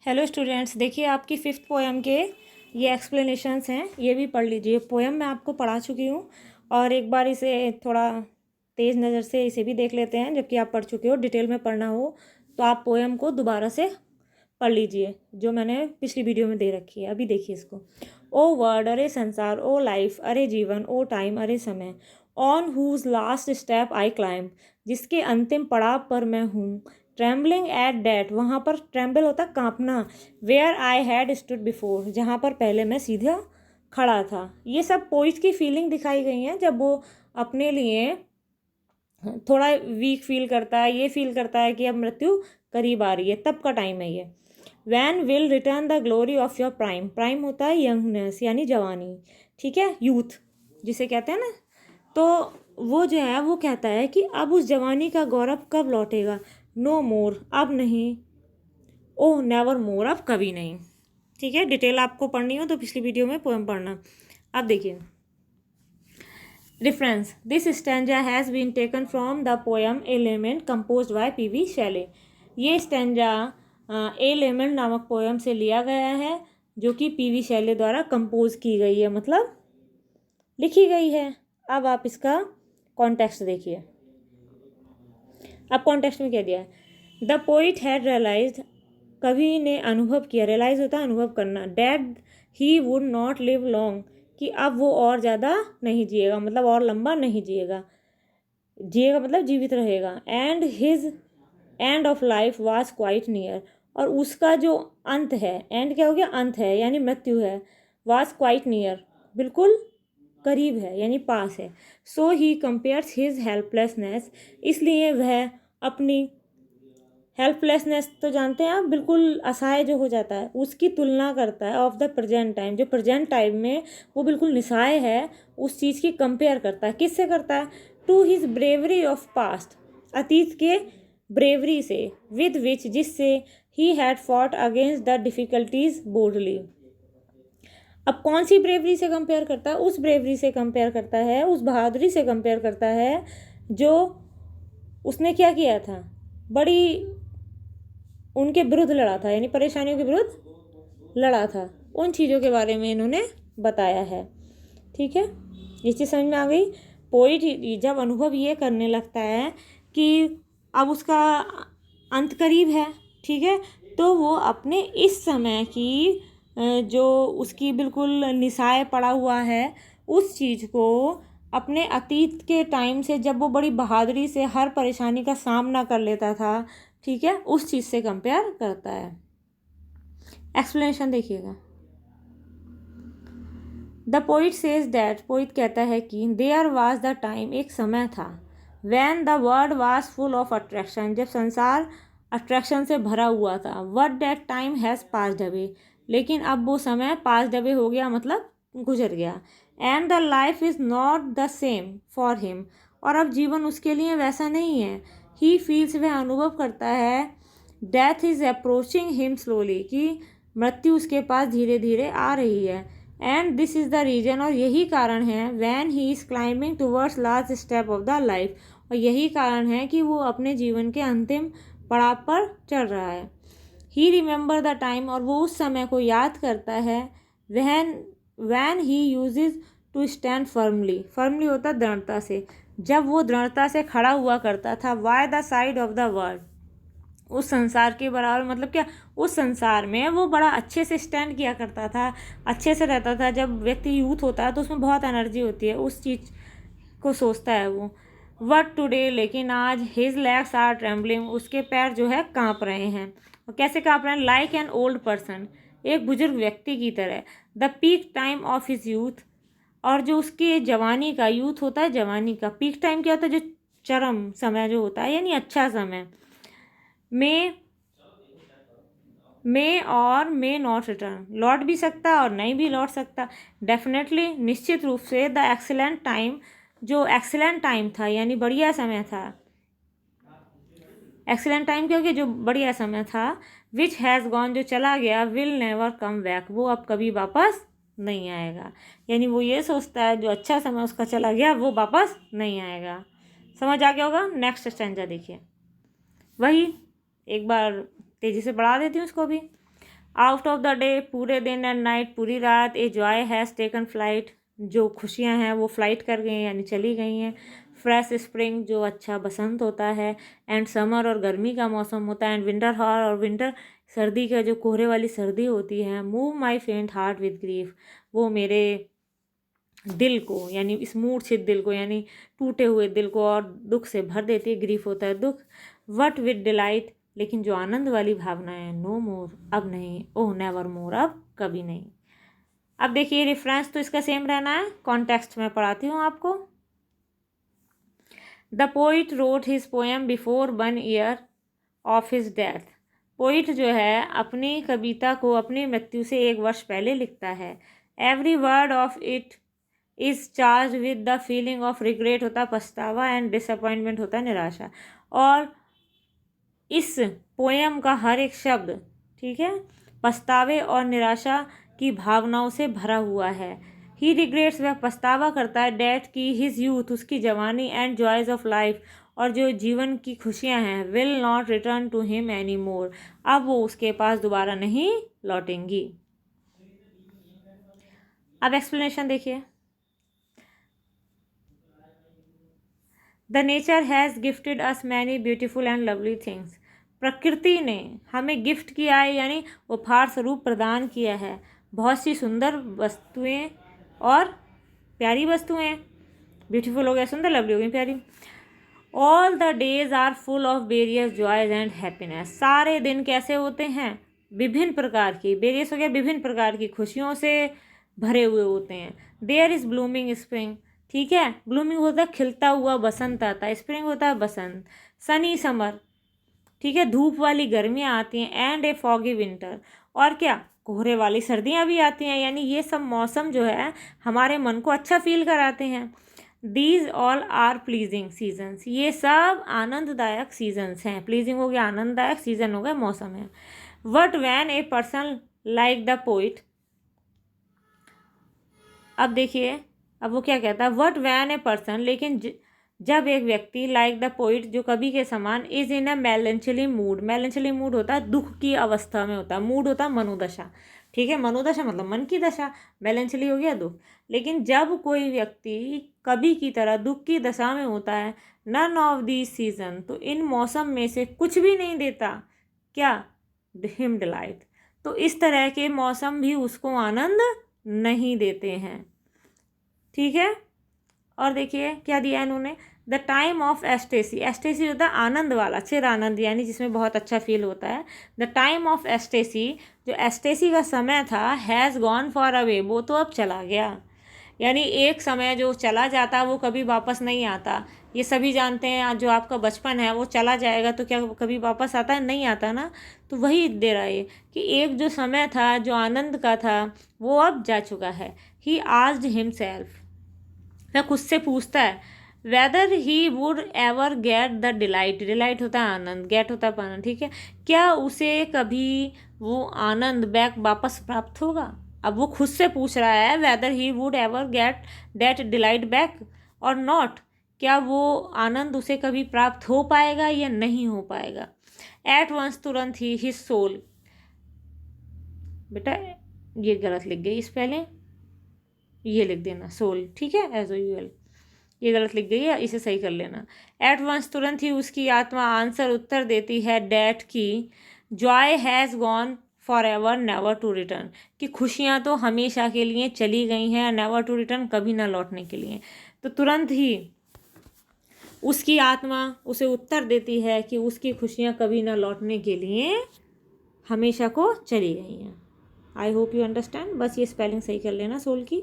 Hello students, देखिए आपकी fifth poem के ये एक्सप्लेनेशंस हैं, ये भी पढ़ लीजिए। पोएम मैं आपको पढ़ा चुकी हूँ और एक बार इसे थोड़ा तेज़ नज़र से इसे भी देख लेते हैं। जबकि आप पढ़ चुके हो, डिटेल में पढ़ना हो तो आप पोएम को दोबारा से पढ़ लीजिए जो मैंने पिछली वीडियो में दे रखी है। अभी देखिए इसको। ओ वर्ड, अरे संसार, ओ लाइफ, अरे जीवन, ओ टाइम, अरे समय, on whose last step I climb, जिसके अंतिम पड़ाव पर मैं हूँ। ट्रेम्बलिंग एट डैट, वहाँ पर ट्रेम्बल होता कांपना। Where I had stood before, जहाँ पर पहले मैं सीधा खड़ा था। ये सब पोइट की फीलिंग दिखाई गई हैं जब वो अपने लिए थोड़ा वीक फील करता है, ये फील करता है कि अब मृत्यु करीब आ रही है, तब का टाइम है ये। Van will return the glory of your prime, prime होता है यंगनेस यानी जवानी, ठीक है, यूथ जिसे कहते हैं ना। तो वो जो है वो कहता है कि अब उस जवानी का गौरव कब लौटेगा। नो मोर, अब नहीं। ओह नेवर मोर, अब कभी नहीं। ठीक है, डिटेल आपको पढ़नी हो तो पिछली वीडियो में पोएम पढ़ना। अब देखिए reference, this stanza has been taken from the poem a lament composed by P V. Shelley. ये स्टैंजा ए लेमेंट नामक पोएम से लिया गया है जो कि पी.वी. शैले द्वारा कंपोज की गई है, मतलब लिखी गई है। अब आप इसका कॉन्टेक्स्ट देखिए। अब कॉन्टेक्स्ट में क्या दिया है। द पोइट हैड रियलाइज्ड, कवि ने अनुभव किया, रियलाइज होता है अनुभव करना, that he would not live long, कि अब वो और ज़्यादा नहीं जिएगा, मतलब और लंबा नहीं जिएगा। जिएगा मतलब जीवित रहेगा। And his end of life was quite near, और उसका जो अंत है, एंड क्या हो गया, अंत है यानी मृत्यु है। वाज क्वाइट नियर, बिल्कुल करीब है यानी पास है। सो ही कंपेयर्स हिज हेल्पलेसनेस, इसलिए वह अपनी हेल्पलेसनेस तो जानते हैं आप, बिल्कुल असहाय जो हो जाता है, उसकी तुलना करता है ऑफ द प्रेजेंट टाइम, जो प्रेजेंट टाइम में वो बिल्कुल निस्सहाय है, उस चीज़ की कंपेयर करता है। किससे करता है। To his bravery of past, अतीत के ब्रेवरी से, विद विच, जिससे ही had fought against the difficulties boldly. अब कौन सी ब्रेवरी से कंपेयर करता है। उस ब्रेवरी से कंपेयर करता है, उस बहादुरी से कंपेयर करता है जो उसने क्या किया था, बड़ी उनके विरुद्ध लड़ा था, यानी परेशानियों के विरुद्ध लड़ा था। उन चीज़ों के बारे में इन्होंने बताया है। ठीक है, ये चीज़ समझ में आ गई। पोइट जब अनुभव ये करने लगता है कि अब उसका अंत करीब है, ठीक है, तो वो अपने इस समय की जो उसकी बिल्कुल निसाय पड़ा हुआ है, उस चीज़ को अपने अतीत के टाइम से, जब वो बड़ी बहादुरी से हर परेशानी का सामना कर लेता था, ठीक है, उस चीज़ से कंपेयर करता है। एक्सप्लेनेशन देखिएगा। The poet says that, poet कहता है कि देयर वाज द टाइम, एक समय था, when the world was full of attraction, जब संसार अट्रैक्शन से भरा हुआ था। But that time has passed away, लेकिन अब वो समय पास्ड अवे हो गया, मतलब गुजर गया। And the life is not the same for him, और अब जीवन उसके लिए वैसा नहीं है। ही फील्स, वह अनुभव करता है, death is approaching him slowly, कि मृत्यु उसके पास धीरे धीरे आ रही है। And this is the reason, और यही कारण है, when he is climbing towards last step of the life, और यही कारण है कि वो अपने जीवन के अंतिम पड़ाव पर चढ़ रहा है। ही रिमेंबर द टाइम, और वो उस समय को याद करता है, when he uses to stand firmly, firmly होता दृढ़ता से, जब वो दृढ़ता से खड़ा हुआ करता था, why the side of the world, उस संसार के बराबर, मतलब क्या, उस संसार में वो बड़ा अच्छे से स्टैंड किया करता था, अच्छे से रहता था। जब व्यक्ति यूथ होता है तो उसमें बहुत एनर्जी होती है, उस चीज़ को सोचता है वो। वट टुडे, लेकिन आज, हिज लेग्स आर ट्रेम्बलिंग, उसके पैर जो है काँप रहे हैं। और कैसे काँप रहे हैं, लाइक एन ओल्ड पर्सन, एक बुजुर्ग व्यक्ति की तरह। The peak time of his youth, और जो उसके जवानी का, यूथ होता है जवानी का, पीक टाइम क्या होता है, जो चरम समय जो होता है यानी अच्छा समय, मे और मे नॉट रिटर्न, लौट भी सकता और नहीं भी लौट सकता। डेफिनेटली, निश्चित रूप से, द एक्सीलेंट टाइम, जो एक्सीलेंट टाइम था यानी बढ़िया समय था, एक्सीलेंट टाइम क्योंकि जो बढ़िया समय था, विच हैज़ गॉन, जो चला गया, विल नेवर कम बैक, वो अब कभी वापस नहीं आएगा। यानी वो ये सोचता है जो अच्छा समय उसका चला गया वो वापस नहीं आएगा। समझ आ गया होगा। नेक्स्ट स्टैंजा देखिए, वही एक बार तेज़ी से बढ़ा देती हूँ इसको भी। आउट ऑफ द डे, पूरे दिन, एंड नाइट, पूरी रात। A joy has taken flight, जो खुशियाँ हैं वो फ्लाइट कर गई हैं यानी चली गई हैं। फ्रेश स्प्रिंग, जो अच्छा बसंत होता है। एंड समर, और गर्मी का मौसम होता है। एंड विंटर हॉर, और विंटर सर्दी का जो कोहरे वाली सर्दी होती है। मूव माई फेंट हार्ट विद ग्रीफ, वो मेरे दिल को यानी इस मूर्छित दिल को यानी टूटे हुए दिल को और दुख से भर देती है। ग्रीफ होता है दुख। वट विद डिलाइट, लेकिन जो आनंद वाली भावना है। नो मोर, अब नहीं। ओह नेवर मोर, अब कभी नहीं। अब देखिए रेफरेंस तो इसका सेम रहना है, कॉन्टेक्स्ट में पढ़ाती हूँ आपको। The poet road his poem before 1 year of his death. Poet जो है अपनी कविता को अपनी मृत्यु से 1 वर्ष पहले लिखता है। Every word of it is charge with the feeling of regret, होता है पछतावा, एंड डिसअपॉइंटमेंट, होता है निराशा। और इस पोएम का हर एक शब्द, ठीक है, पछतावे और निराशा की भावनाओं से भरा हुआ है। ही रिग्रेट्स, वह पछतावा करता है। डेट की हिज यूथ, उसकी जवानी। एंड जॉयज ऑफ लाइफ, और जो जीवन की खुशियां हैं। Will not return to him any more, अब वो उसके पास दोबारा नहीं लौटेंगी। अब एक्सप्लेनेशन देखिए। The nature has gifted us many beautiful and lovely things, प्रकृति ने हमें गिफ्ट किया है यानी उपहार स्वरूप प्रदान किया है बहुत सी सुंदर वस्तुएं और प्यारी वस्तुएं। ब्यूटीफुल हो गया सुंदर, लवली हो गई प्यारी। All the days are full of various joys and happiness, सारे दिन कैसे होते हैं, विभिन्न प्रकार की, वेरियस हो गया विभिन्न प्रकार की खुशियों से भरे हुए होते हैं। देयर इज़ ब्लूमिंग स्प्रिंग, ठीक है, ब्लूमिंग होता है खिलता हुआ बसंत आता है, स्प्रिंग होता है बसंत। सनी समर, ठीक है, धूप वाली गर्मियाँ आती हैं। एंड ए फॉगी विंटर, और क्या, कोहरे वाली सर्दियाँ भी आती हैं। यानी ये सब मौसम जो है हमारे मन को अच्छा फील कराते हैं। These all are pleasing seasons, ये सब आनंददायक सीजन्स हैं। प्लीजिंग हो गया आनंददायक, सीजन हो गया मौसम है। What when a person like the poet, अब देखिए अब वो क्या कहता है। वट वैन ए पर्सन, लेकिन जब एक व्यक्ति लाइक द पोइट, जो कवि के समान, is in a melancholy mood, melancholy mood होता है दुख की अवस्था में होता है, मूड होता है मनोदशा, ठीक है, मनोदशा मतलब मन की दशा, मेलेंचली हो गया दुख। लेकिन जब कोई व्यक्ति कवि की तरह दुख की दशा में होता है, नन ऑफ दीज सीजन, तो इन मौसम में से कुछ भी नहीं देता क्या, हिम डिलाइट, तो इस तरह के मौसम भी उसको आनंद नहीं देते हैं, ठीक है। और देखिए क्या दिया इन्होंने, द टाइम ऑफ एस्टेसी, एस्टेसी होता है आनंद वाला, चिर आनंद यानी जिसमें बहुत अच्छा फील होता है। द टाइम ऑफ एस्टेसी, जो एस्टेसी का समय था, हैज़ गॉन फॉर अवे, वो तो अब चला गया। यानी एक समय जो चला जाता वो कभी वापस नहीं आता, ये सभी जानते हैं। जो आपका बचपन है वो चला जाएगा तो क्या कभी वापस आता है, नहीं आता ना। तो वही दे रहा है कि एक जो समय था जो आनंद का था वो अब जा चुका है। ही आस्क्ड हिमसेल्फ, वह खुद से पूछता है, weather he would ever get the delight, delight होता है आनंद, गेट होता है पाना, ठीक है, क्या उसे कभी वो आनंद बैक वापस प्राप्त होगा। अब वो खुद से पूछ रहा है weather he would ever get that delight back और नॉट, क्या वो आनंद उसे कभी प्राप्त हो पाएगा या नहीं हो पाएगा। एट वंस, तुरंत ही, हिज सोल, बेटा ये गलत लिख गई, इस पहले ये लिख देना सोल, ठीक है, एज यूजुअल ये गलत लिख गई है, इसे सही कर लेना। एट वंस, तुरंत ही उसकी आत्मा आंसर, उत्तर देती है, डैट की, joy has gone forever never to return, कि खुशियाँ तो हमेशा के लिए चली गई हैं, नेवर टू रिटर्न, कभी ना लौटने के लिए। तो तुरंत ही उसकी आत्मा उसे उत्तर देती है कि उसकी खुशियाँ कभी ना लौटने के लिए हमेशा को चली गई हैं। आई होप यू अंडरस्टैंड, बस ये स्पेलिंग सही कर लेना सोल की।